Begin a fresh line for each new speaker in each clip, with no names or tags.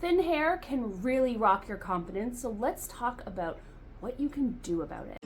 Thin hair can really rock your confidence, so let's talk about what you can do about it.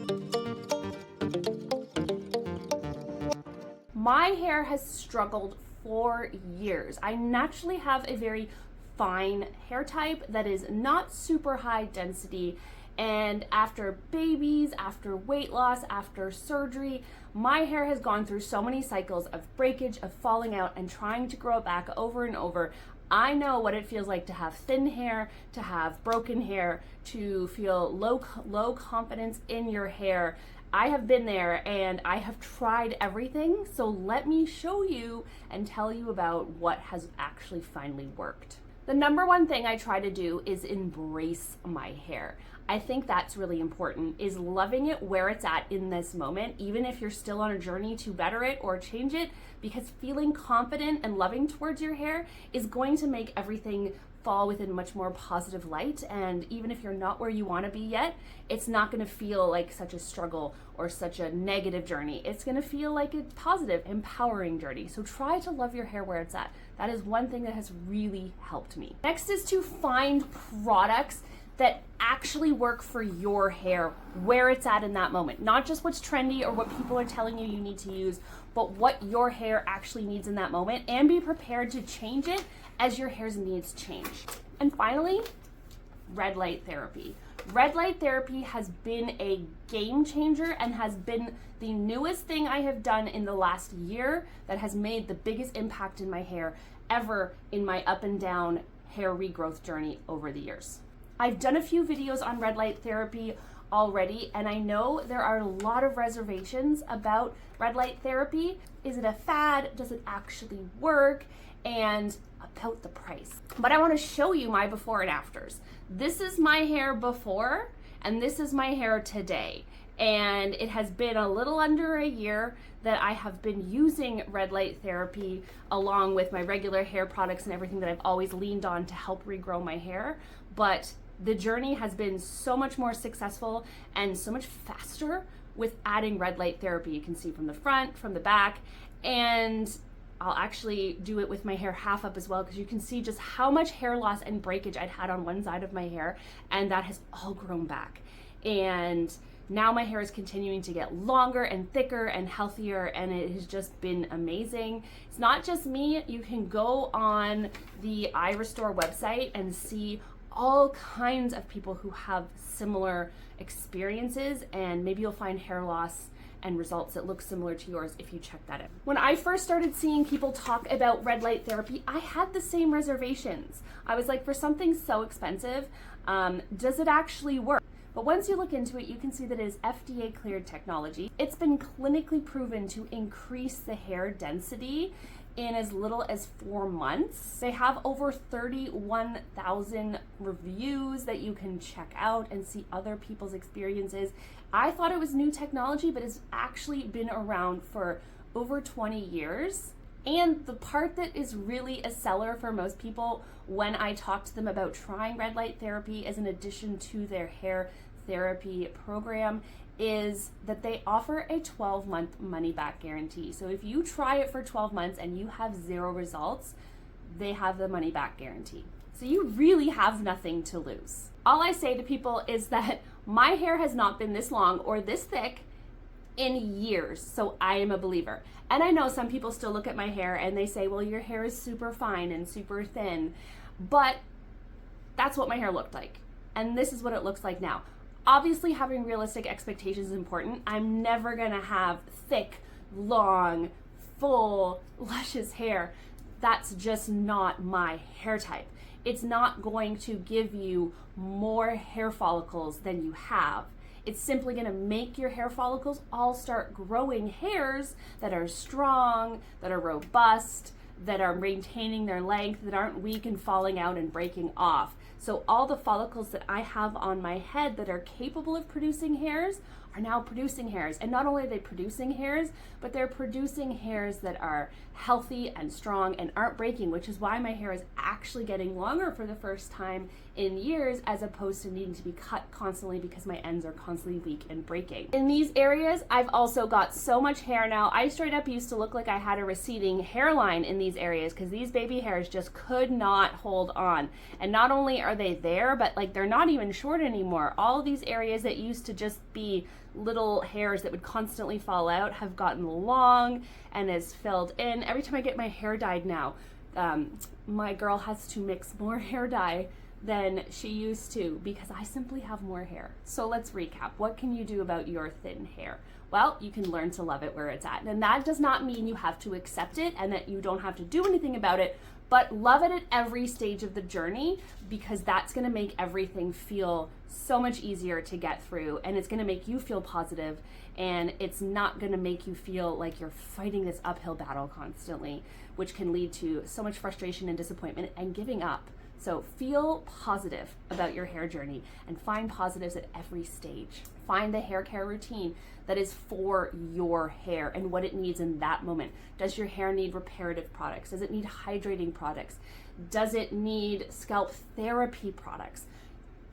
My hair has struggled for years. I naturally have a very fine hair type that is not super high density, and after babies, after weight loss, after surgery, my hair has gone through so many cycles of breakage, of falling out, and trying to grow it back over and over. I know what it feels like to have thin hair, to have broken hair, to feel low confidence in your hair. I have been there and I have tried everything, so let me show you and tell you about what has actually finally worked. The number one thing I try to do is embrace my hair. I think that's really important, is loving it where it's at in this moment, even if you're still on a journey to better it or change it, because feeling confident and loving towards your hair is going to make everything fall within much more positive light. And even if you're not where you want to be yet, it's not going to feel like such a struggle or such a negative journey. It's going to feel like a positive, empowering journey. So try to love your hair where it's at. That is one thing that has really helped me. Next is to find products that actually work for your hair where it's at in that moment. Not just what's trendy or what people are telling you need to use, but what your hair actually needs in that moment, and be prepared to change it as your hair's needs change. And finally, red light therapy. Red light therapy has been a game changer and has been the newest thing I have done in the last year that has made the biggest impact in my hair ever in my up and down hair regrowth journey over the years. I've done a few videos on red light therapy already, and I know there are a lot of reservations about red light therapy. Is it a fad? Does it actually work? And about the price. But I want to show you my before and afters. This is my hair before, and this is my hair today. And it has been a little under a year that I have been using red light therapy along with my regular hair products and everything that I've always leaned on to help regrow my hair. But the journey has been so much more successful and so much faster with adding red light therapy. You can see from the front, from the back, and I'll actually do it with my hair half up as well, because you can see just how much hair loss and breakage I'd had on one side of my hair, and that has all grown back. And now my hair is continuing to get longer and thicker and healthier, and it has just been amazing. It's not just me. You can go on the iRESTORE website and see all kinds of people who have similar experiences, and maybe you'll find hair loss and results that look similar to yours if you check that out. When I first started seeing people talk about red light therapy, I had the same reservations. I was like, for something so expensive, does it actually work? But once you look into it, you can see that it is FDA cleared technology. It's been clinically proven to increase the hair density in as little as 4 months. They have over 31,000 reviews that you can check out and see other people's experiences. I thought it was new technology, but it's actually been around for over 20 years. And the part that is really a seller for most people when I talk to them about trying red light therapy as an addition to their hair therapy program is that they offer a 12-month money-back guarantee. So if you try it for 12 months and you have 0 results, they have the money-back guarantee. So you really have nothing to lose. All I say to people is that my hair has not been this long or this thick in years, so I am a believer. And I know some people still look at my hair and they say, well, your hair is super fine and super thin, but that's what my hair looked like. And this is what it looks like now. Obviously, having realistic expectations is important. I'm never gonna have thick, long, full, luscious hair. That's just not my hair type. It's not going to give you more hair follicles than you have. It's simply gonna make your hair follicles all start growing hairs that are strong, that are robust, that are maintaining their length, that aren't weak and falling out and breaking off. So all the follicles that I have on my head that are capable of producing hairs are now producing hairs. And not only are they producing hairs, but they're producing hairs that are healthy and strong and aren't breaking, which is why my hair is actually getting longer for the first time in years, as opposed to needing to be cut constantly because my ends are constantly weak and breaking. In these areas, I've also got so much hair now. I straight up used to look like I had a receding hairline in these areas because these baby hairs just could not hold on. And not only are they there, but like they're not even short anymore. All of these areas that used to just be little hairs that would constantly fall out have gotten long and is filled in. Every time I get my hair dyed now, my girl has to mix more hair dye than she used to because I simply have more hair. So let's recap. What can you do about your thin hair? Well, you can learn to love it where it's at. And that does not mean you have to accept it and that you don't have to do anything about it, but love it at every stage of the journey, because that's gonna make everything feel so much easier to get through, and it's gonna make you feel positive, and it's not gonna make you feel like you're fighting this uphill battle constantly, which can lead to so much frustration and disappointment and giving up. So feel positive about your hair journey and find positives at every stage. Find the hair care routine that is for your hair and what it needs in that moment. Does your hair need reparative products? Does it need hydrating products? Does it need scalp therapy products?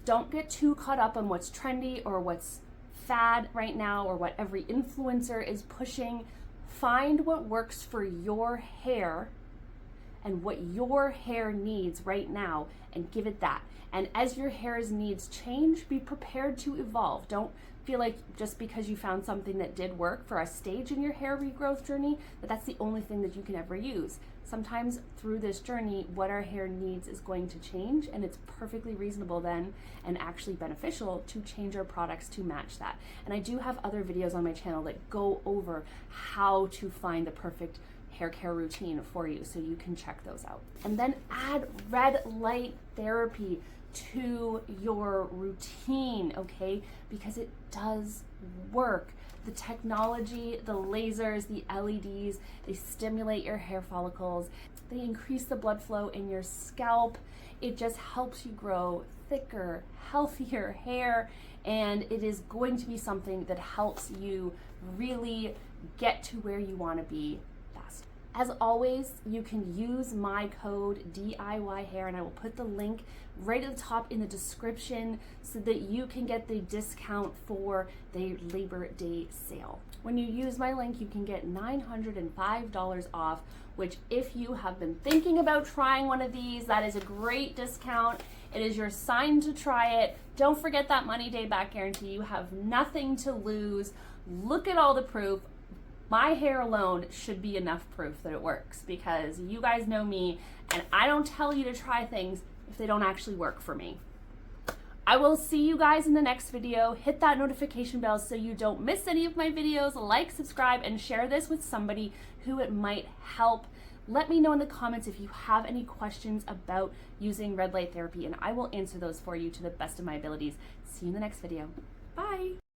Don't get too caught up on what's trendy or what's fad right now or what every influencer is pushing. Find what works for your hair and what your hair needs right now and give it that. And as your hair's needs change, be prepared to evolve. Don't feel like just because you found something that did work for a stage in your hair regrowth journey, that's the only thing that you can ever use. Sometimes through this journey, what our hair needs is going to change, and it's perfectly reasonable then and actually beneficial to change our products to match that. And I do have other videos on my channel that go over how to find the perfect hair care routine for you, so you can check those out. And then add red light therapy to your routine, okay? Because it does work. The technology, the lasers, the LEDs, they stimulate your hair follicles. They increase the blood flow in your scalp. It just helps you grow thicker, healthier hair, and it is going to be something that helps you really get to where you want to be fast. As always, you can use my code DIYhair, and I will put the link right at the top in the description so that you can get the discount for the Labor Day sale. When you use my link, you can get $905 off, which if you have been thinking about trying one of these, that is a great discount. It is your sign to try it. Don't forget that money day back guarantee. You have nothing to lose. Look at all the proof. My hair alone should be enough proof that it works, because you guys know me and I don't tell you to try things if they don't actually work for me. I will see you guys in the next video. Hit that notification bell so you don't miss any of my videos. Like, subscribe, and share this with somebody who it might help. Let me know in the comments if you have any questions about using red light therapy, and I will answer those for you to the best of my abilities. See you in the next video. Bye.